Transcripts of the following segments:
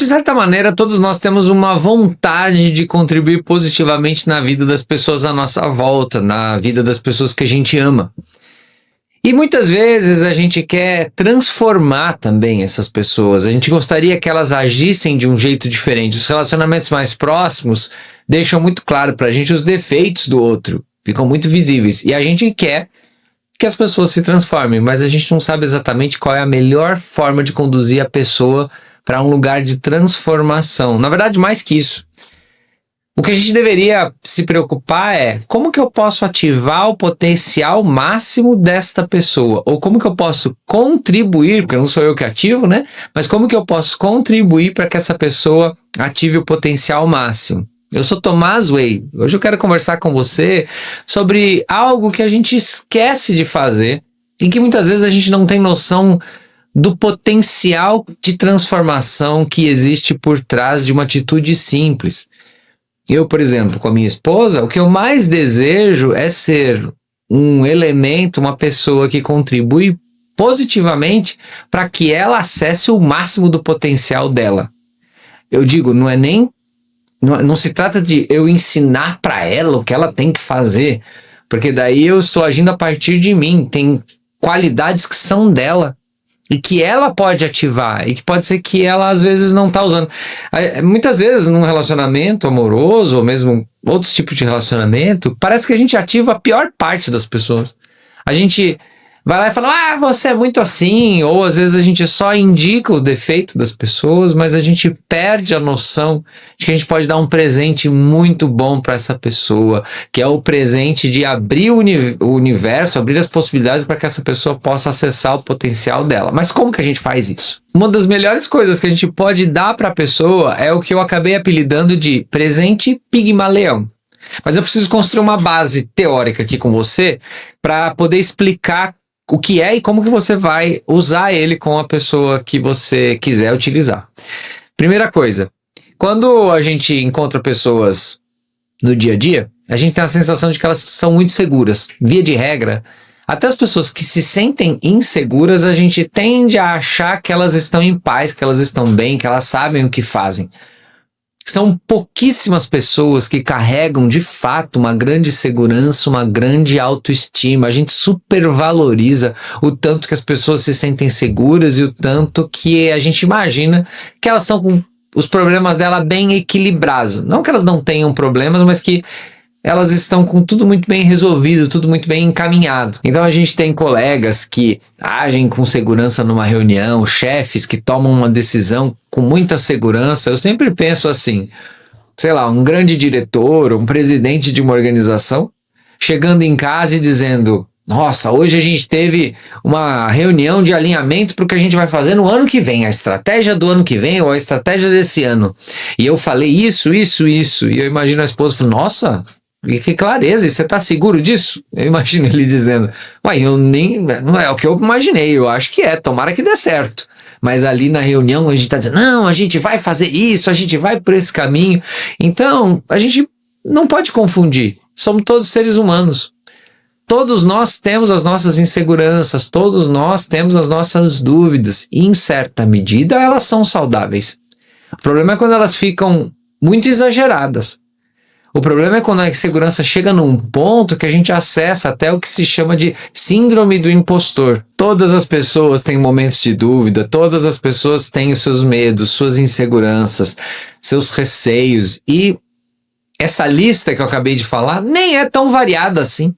De certa maneira, todos nós temos uma vontade de contribuir positivamente na vida das pessoas à nossa volta, na vida das pessoas que a gente ama. E muitas vezes a gente quer transformar também essas pessoas. A gente gostaria que elas agissem de um jeito diferente. Os relacionamentos mais próximos deixam muito claro pra gente os defeitos do outro. Ficam muito visíveis. E a gente quer que as pessoas se transformem, mas a gente não sabe exatamente qual é a melhor forma de conduzir a pessoa para um lugar de transformação. Na verdade, mais que isso. O que a gente deveria se preocupar é como que eu posso ativar o potencial máximo desta pessoa? Ou como que eu posso contribuir, porque não sou eu que ativo, né? Mas como que eu posso contribuir para que essa pessoa ative o potencial máximo? Eu sou Tomás Way. Hoje eu quero conversar com você sobre algo que a gente esquece de fazer e que muitas vezes a gente não tem noção do potencial de transformação que existe por trás de uma atitude simples. Eu, por exemplo, com a minha esposa, o que eu mais desejo é ser um elemento, uma pessoa que contribui positivamente para que ela acesse o máximo do potencial dela. Eu digo, não se trata de eu ensinar para ela o que ela tem que fazer, porque daí eu estou agindo a partir de mim. Tem qualidades que são dela e que ela pode ativar e que pode ser que ela às vezes não está usando. Muitas vezes num relacionamento amoroso ou mesmo outros tipos de relacionamento, parece que a gente ativa a pior parte das pessoas. A gente vai lá e fala, você é muito assim, ou às vezes a gente só indica o defeito das pessoas, mas a gente perde a noção de que a gente pode dar um presente muito bom para essa pessoa, que é o presente de abrir o universo, abrir as possibilidades para que essa pessoa possa acessar o potencial dela. Mas como que a gente faz isso? Uma das melhores coisas que a gente pode dar para a pessoa é o que eu acabei apelidando de presente pigmaleão. Mas eu preciso construir uma base teórica aqui com você para poder explicar o que é e como que você vai usar ele com a pessoa que você quiser utilizar. Primeira coisa, quando a gente encontra pessoas no dia a dia, a gente tem a sensação de que elas são muito seguras. Via de regra, até as pessoas que se sentem inseguras, a gente tende a achar que elas estão em paz, que elas estão bem, que elas sabem o que fazem. São pouquíssimas pessoas que carregam de fato uma grande segurança, uma grande autoestima. A gente supervaloriza o tanto que as pessoas se sentem seguras e o tanto que a gente imagina que elas estão com os problemas dela bem equilibrados. Não que elas não tenham problemas, mas que elas estão com tudo muito bem resolvido, tudo muito bem encaminhado. Então a gente tem colegas que agem com segurança numa reunião, chefes que tomam uma decisão com muita segurança. Eu sempre penso assim, sei lá, um grande diretor, um presidente de uma organização, chegando em casa e dizendo, nossa, hoje a gente teve uma reunião de alinhamento para o que a gente vai fazer no ano que vem, a estratégia do ano que vem ou a estratégia desse ano. E eu falei isso. E eu imagino a esposa falando, nossa, que clareza, e você tá seguro disso? Eu imagino ele dizendo, não é o que eu imaginei, eu acho que tomara que dê certo. Mas ali na reunião a gente tá dizendo, não, a gente vai fazer isso, a gente vai por esse caminho. Então, a gente não pode confundir, somos todos seres humanos. Todos nós temos as nossas inseguranças, todos nós temos as nossas dúvidas, e em certa medida elas são saudáveis. O problema é quando elas ficam muito exageradas. O problema é quando a insegurança chega num ponto que a gente acessa até o que se chama de síndrome do impostor. Todas as pessoas têm momentos de dúvida, todas as pessoas têm os seus medos, suas inseguranças, seus receios. E essa lista que eu acabei de falar nem é tão variada assim.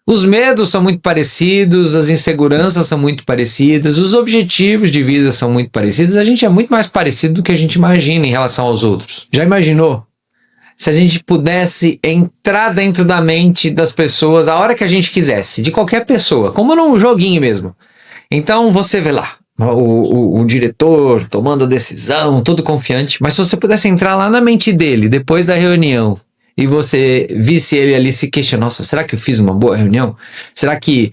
Os medos são muito parecidos, as inseguranças são muito parecidas, os objetivos de vida são muito parecidos. A gente é muito mais parecido do que a gente imagina em relação aos outros. Já imaginou? Se a gente pudesse entrar dentro da mente das pessoas a hora que a gente quisesse, de qualquer pessoa, como num joguinho mesmo. Então você vê lá, o diretor tomando a decisão, todo confiante, mas se você pudesse entrar lá na mente dele, depois da reunião, e você visse ele ali se questionar, nossa, será que eu fiz uma boa reunião? Será que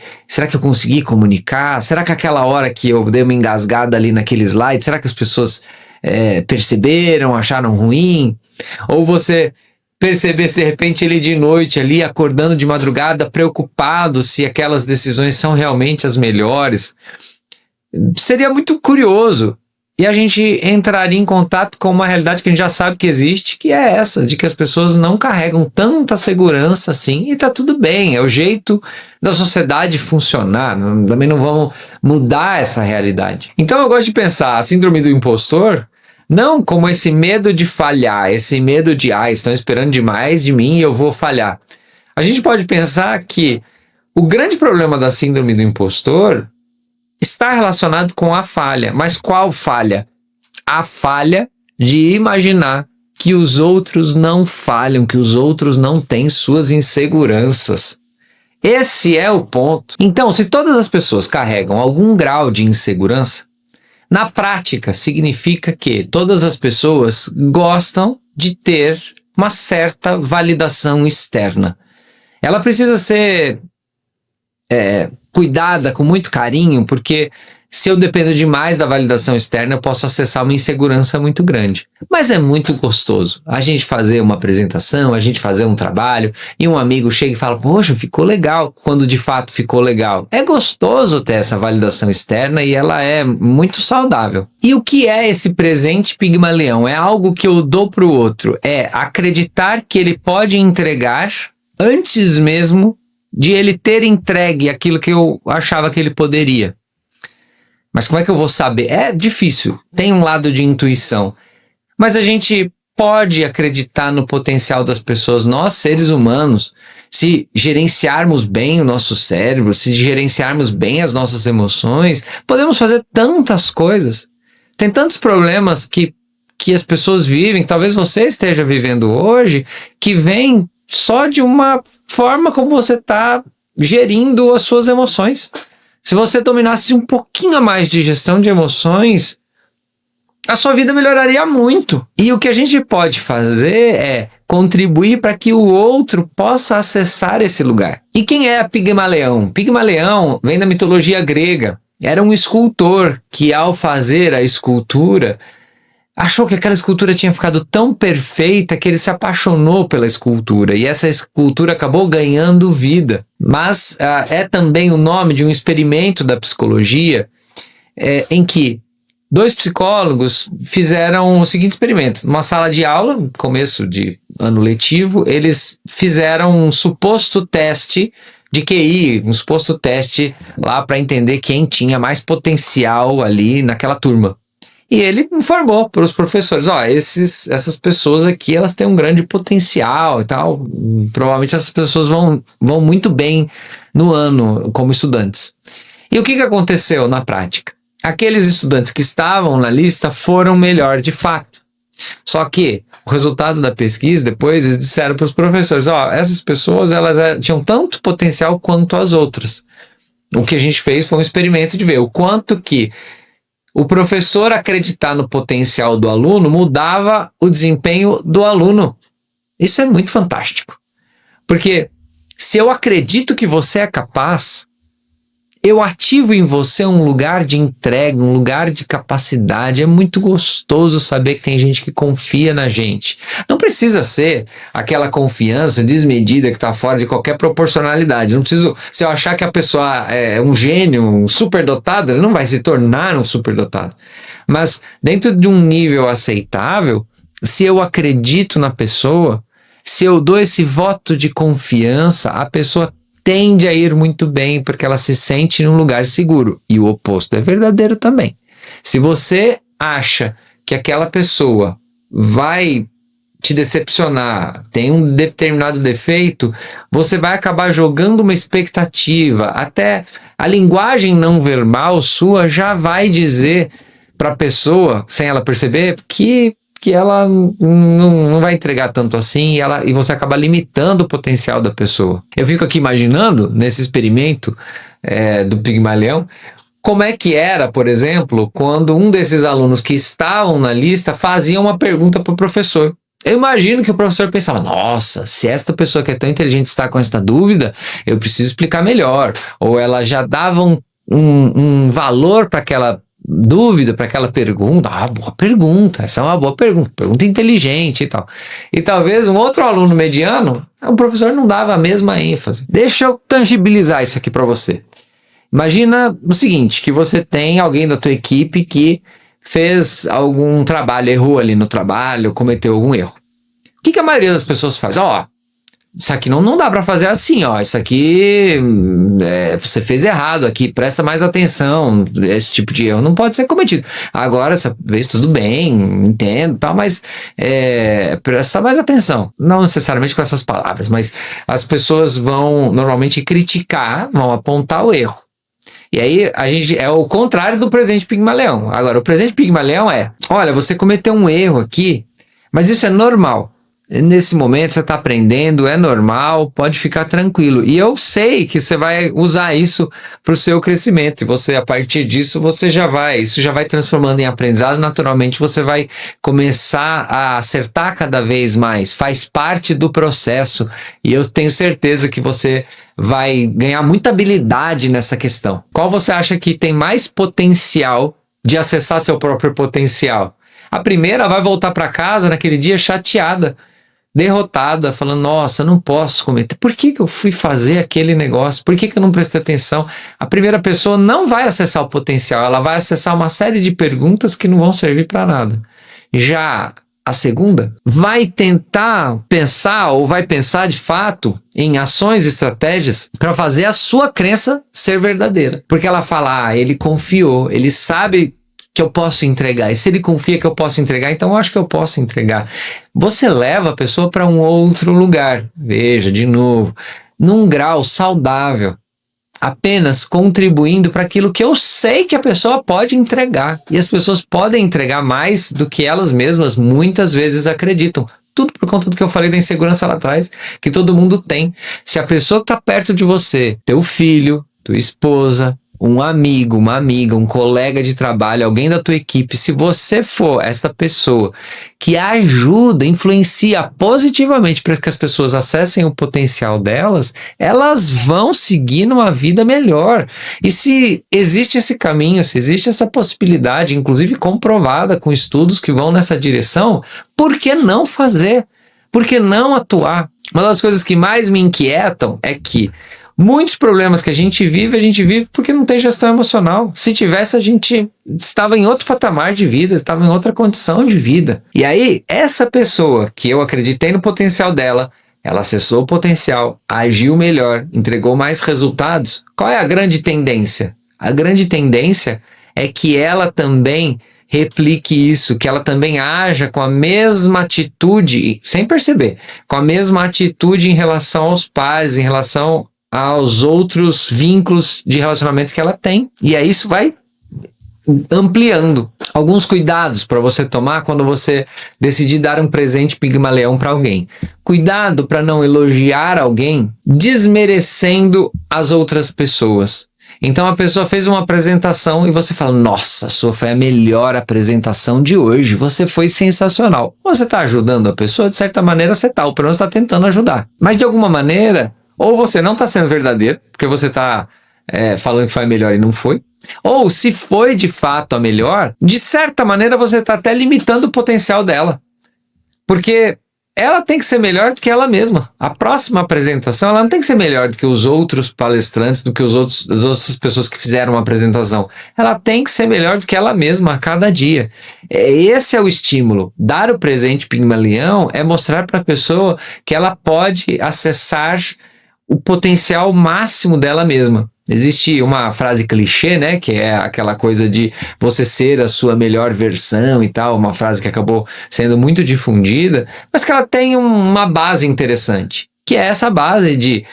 eu consegui comunicar? Será que aquela hora que eu dei uma engasgada ali naquele slide, será que as pessoas perceberam, acharam ruim? Ou você percebesse de repente ele de noite ali, acordando de madrugada, preocupado se aquelas decisões são realmente as melhores. Seria muito curioso E a gente entraria em contato com uma realidade que a gente já sabe que existe, que é essa, de que as pessoas não carregam tanta segurança assim, e tá tudo bem, é o jeito da sociedade funcionar, também não vamos mudar essa realidade. Então eu gosto de pensar a síndrome do impostor não como esse medo de falhar, esse medo de, estão esperando demais de mim e eu vou falhar. A gente pode pensar que o grande problema da síndrome do impostor está relacionado com a falha. Mas qual falha? A falha de imaginar que os outros não falham, que os outros não têm suas inseguranças. Esse é o ponto. Então, se todas as pessoas carregam algum grau de insegurança, na prática significa que todas as pessoas gostam de ter uma certa validação externa. Ela precisa ser cuidada com muito carinho, porque se eu dependo demais da validação externa, eu posso acessar uma insegurança muito grande. Mas é muito gostoso a gente fazer uma apresentação, a gente fazer um trabalho, e um amigo chega e fala, poxa, ficou legal, quando de fato ficou legal. É gostoso ter essa validação externa e ela é muito saudável. E o que é esse presente Pigmalião? É algo que eu dou para o outro, é acreditar que ele pode entregar antes mesmo de ele ter entregue aquilo que eu achava que ele poderia. Mas como é que eu vou saber? É difícil, tem um lado de intuição. Mas a gente pode acreditar no potencial das pessoas, nós seres humanos, se gerenciarmos bem o nosso cérebro, se gerenciarmos bem as nossas emoções, podemos fazer tantas coisas. Tem tantos problemas que as pessoas vivem, que talvez você esteja vivendo hoje, que vem só de uma forma como você está gerindo as suas emoções. Se você dominasse um pouquinho a mais de gestão de emoções, a sua vida melhoraria muito. E o que a gente pode fazer é contribuir para que o outro possa acessar esse lugar. E quem é Pigmalião? Pigmalião vem da mitologia grega. Era um escultor que, ao fazer a escultura, achou que aquela escultura tinha ficado tão perfeita que ele se apaixonou pela escultura e essa escultura acabou ganhando vida. Mas é também o nome de um experimento da psicologia em que dois psicólogos fizeram o seguinte experimento. Numa sala de aula, começo de ano letivo, eles fizeram um suposto teste de QI, um suposto teste lá para entender quem tinha mais potencial ali naquela turma. E ele informou para os professores, essas pessoas aqui, elas têm um grande potencial e tal, provavelmente essas pessoas vão muito bem no ano como estudantes. E o que aconteceu na prática? Aqueles estudantes que estavam na lista foram melhor de fato. Só que o resultado da pesquisa, depois eles disseram para os professores, essas pessoas elas tinham tanto potencial quanto as outras. O que a gente fez foi um experimento de ver o quanto que o professor acreditar no potencial do aluno mudava o desempenho do aluno. Isso é muito fantástico. Porque se eu acredito que você é capaz, eu ativo em você um lugar de entrega, um lugar de capacidade. É muito gostoso saber que tem gente que confia na gente. Não precisa ser aquela confiança desmedida que está fora de qualquer proporcionalidade. Não preciso, se eu achar que a pessoa é um gênio, um superdotado, ele não vai se tornar um superdotado. Mas dentro de um nível aceitável, se eu acredito na pessoa, se eu dou esse voto de confiança, a pessoa tende a ir muito bem, porque ela se sente num lugar seguro. E o oposto é verdadeiro também. Se você acha que aquela pessoa vai te decepcionar, tem um determinado defeito, você vai acabar jogando uma expectativa. Até a linguagem não verbal sua já vai dizer para a pessoa, sem ela perceber, que ela não vai entregar tanto assim e você acaba limitando o potencial da pessoa. Eu fico aqui imaginando, nesse experimento do Pigmalião, como é que era, por exemplo, quando um desses alunos que estavam na lista fazia uma pergunta para o professor. Eu imagino que o professor pensava, nossa, se esta pessoa que é tão inteligente está com esta dúvida, eu preciso explicar melhor. Ou ela já dava um valor para aquela dúvida, para aquela pergunta. Boa pergunta, essa é uma boa pergunta inteligente e tal. E talvez um outro aluno mediano, o professor não dava a mesma ênfase. Deixa eu tangibilizar isso aqui para você. Imagina o seguinte, que você tem alguém da tua equipe que fez algum trabalho, errou ali no trabalho, cometeu algum erro. O que a maioria das pessoas faz? Isso aqui não dá pra fazer assim, isso aqui você fez errado aqui, presta mais atenção, esse tipo de erro não pode ser cometido. Agora, essa vez tudo bem, entendo, tal, mas presta mais atenção. Não necessariamente com essas palavras, mas as pessoas vão normalmente criticar, vão apontar o erro. E aí, a gente é o contrário do presente Pigmaleão. Agora, o presente Pigmaleão olha, você cometeu um erro aqui, mas isso é normal. Nesse momento você está aprendendo, é normal, pode ficar tranquilo. E eu sei que você vai usar isso para o seu crescimento. E você, a partir disso, isso já vai transformando em aprendizado. Naturalmente, você vai começar a acertar cada vez mais. Faz parte do processo. E eu tenho certeza que você vai ganhar muita habilidade nessa questão. Qual você acha que tem mais potencial de acessar seu próprio potencial? A primeira vai voltar para casa naquele dia chateada, derrotada, falando, nossa, não posso cometer. Por que eu fui fazer aquele negócio? Por que eu não prestei atenção? A primeira pessoa não vai acessar o potencial, ela vai acessar uma série de perguntas que não vão servir para nada. Já a segunda vai tentar pensar ou vai pensar de fato em ações, estratégias para fazer a sua crença ser verdadeira. Porque ela fala, ele confiou, ele sabe que eu posso entregar. E se ele confia que eu posso entregar, então eu acho que eu posso entregar. Você leva a pessoa para um outro lugar. Veja, de novo, num grau saudável, apenas contribuindo para aquilo que eu sei que a pessoa pode entregar. E as pessoas podem entregar mais do que elas mesmas muitas vezes acreditam. Tudo por conta do que eu falei da insegurança lá atrás, que todo mundo tem. Se a pessoa que está perto de você, teu filho, tua esposa, um amigo, uma amiga, um colega de trabalho, alguém da tua equipe, se você for essa pessoa que ajuda, influencia positivamente para que as pessoas acessem o potencial delas, elas vão seguir numa vida melhor. E se existe esse caminho, se existe essa possibilidade, inclusive comprovada com estudos que vão nessa direção, por que não fazer? Por que não atuar? Uma das coisas que mais me inquietam é que muitos problemas que a gente vive porque não tem gestão emocional. Se tivesse, a gente estava em outro patamar de vida, estava em outra condição de vida. E aí, essa pessoa que eu acreditei no potencial dela, ela acessou o potencial, agiu melhor, entregou mais resultados. Qual é a grande tendência? A grande tendência é que ela também replique isso, que ela também haja com a mesma atitude, sem perceber, com a mesma atitude em relação aos pais, em relação aos outros vínculos de relacionamento que ela tem. E aí isso vai ampliando. Alguns cuidados para você tomar quando você decidir dar um presente Pigmaleão para alguém. Cuidado para não elogiar alguém desmerecendo as outras pessoas. Então a pessoa fez uma apresentação e você fala, nossa, sua foi a melhor apresentação de hoje, você foi sensacional. Você está ajudando a pessoa? De certa maneira você está, ou pelo menos está tentando ajudar. Mas de alguma maneira, ou você não está sendo verdadeiro, porque você está falando que foi a melhor e não foi. Ou se foi de fato a melhor, de certa maneira você está até limitando o potencial dela. Porque ela tem que ser melhor do que ela mesma. A próxima apresentação, ela não tem que ser melhor do que os outros palestrantes, do que as outras pessoas que fizeram uma apresentação. Ela tem que ser melhor do que ela mesma a cada dia. Esse é o estímulo. Dar o presente Pigmaleão é mostrar para a pessoa que ela pode acessar o potencial máximo dela mesma. Existe uma frase clichê, né, que é aquela coisa de você ser a sua melhor versão e tal, uma frase que acabou sendo muito difundida, mas que ela tem uma base interessante, que é essa base de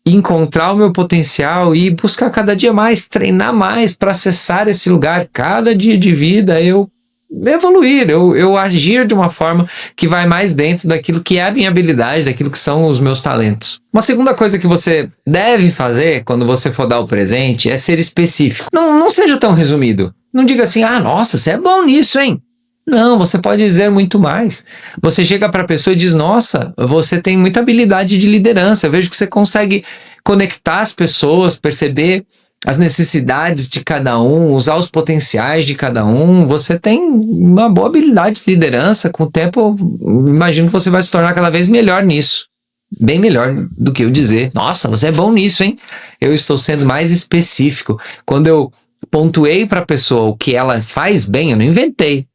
encontrar o meu potencial e buscar cada dia mais, treinar mais para acessar esse lugar. Cada dia de vida eu evoluir, eu agir de uma forma que vai mais dentro daquilo que é a minha habilidade, daquilo que são os meus talentos. Uma segunda coisa que você deve fazer quando você for dar o presente é ser específico. Não seja tão resumido. Não diga assim, nossa, você é bom nisso, hein? Não, você pode dizer muito mais. Você chega para a pessoa e diz, nossa, você tem muita habilidade de liderança, eu vejo que você consegue conectar as pessoas, perceber as necessidades de cada um, usar os potenciais de cada um. Você tem uma boa habilidade de liderança. Com o tempo, imagino que você vai se tornar cada vez melhor nisso. Bem melhor do que eu dizer, nossa, você é bom nisso, hein? Eu estou sendo mais específico. Quando eu pontuei para a pessoa o que ela faz bem, eu não inventei.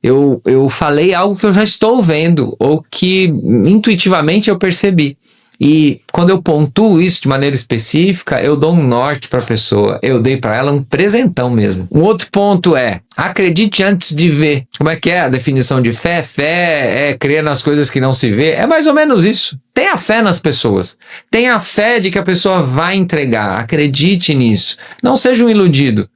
Eu falei algo que eu já estou vendo, ou que intuitivamente eu percebi. E quando eu pontuo isso de maneira específica, eu dou um norte para a pessoa. Eu dei para ela um presentão mesmo. Um outro ponto é: acredite antes de ver. Como é que é a definição de fé? Fé é crer nas coisas que não se vê. É mais ou menos isso. Tenha fé nas pessoas. Tenha fé de que a pessoa vai entregar. Acredite nisso. Não seja um iludido.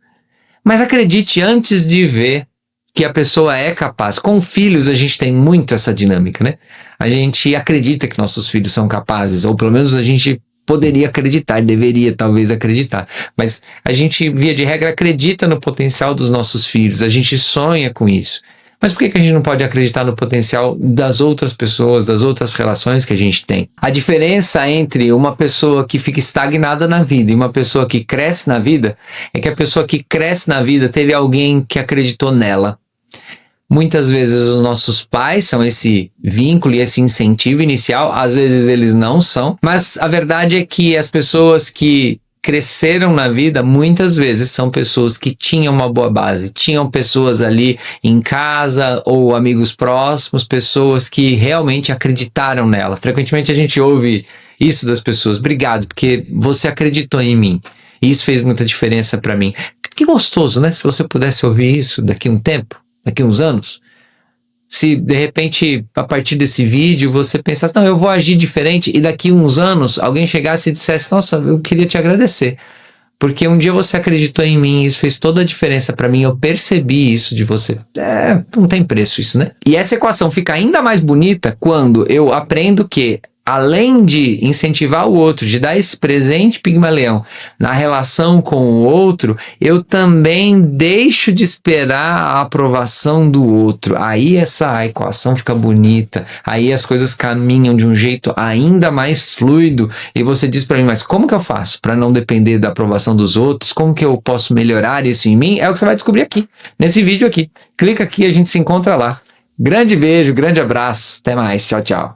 Mas acredite antes de ver que a pessoa é capaz. Com filhos a gente tem muito essa dinâmica, né? A gente acredita que nossos filhos são capazes, ou pelo menos a gente poderia acreditar, deveria talvez acreditar. Mas a gente, via de regra, acredita no potencial dos nossos filhos, a gente sonha com isso. Mas por que a gente não pode acreditar no potencial das outras pessoas, das outras relações que a gente tem? A diferença entre uma pessoa que fica estagnada na vida e uma pessoa que cresce na vida é que a pessoa que cresce na vida teve alguém que acreditou nela. Muitas vezes os nossos pais são esse vínculo e esse incentivo inicial, às vezes eles não são, mas a verdade é que as pessoas que cresceram na vida, muitas vezes são pessoas que tinham uma boa base, tinham pessoas ali em casa ou amigos próximos, pessoas que realmente acreditaram nela. Frequentemente a gente ouve isso das pessoas: obrigado, porque você acreditou em mim. E isso fez muita diferença para mim. Que gostoso, né? Se você pudesse ouvir isso daqui a um tempo, daqui a uns anos. Se de repente, a partir desse vídeo, você pensasse: não, eu vou agir diferente, e daqui a uns anos alguém chegasse e dissesse: nossa, eu queria te agradecer, porque um dia você acreditou em mim, isso fez toda a diferença para mim, eu percebi isso de você. Não tem preço isso, né? E essa equação fica ainda mais bonita quando eu aprendo que, além de incentivar o outro, de dar esse presente Pigmaleão na relação com o outro, eu também deixo de esperar a aprovação do outro. Aí essa equação fica bonita, aí as coisas caminham de um jeito ainda mais fluido, e você diz para mim: mas como que eu faço para não depender da aprovação dos outros? Como que eu posso melhorar isso em mim? É o que você vai descobrir aqui, nesse vídeo aqui. Clica aqui, a gente se encontra lá. Grande beijo, grande abraço, até mais, tchau, tchau.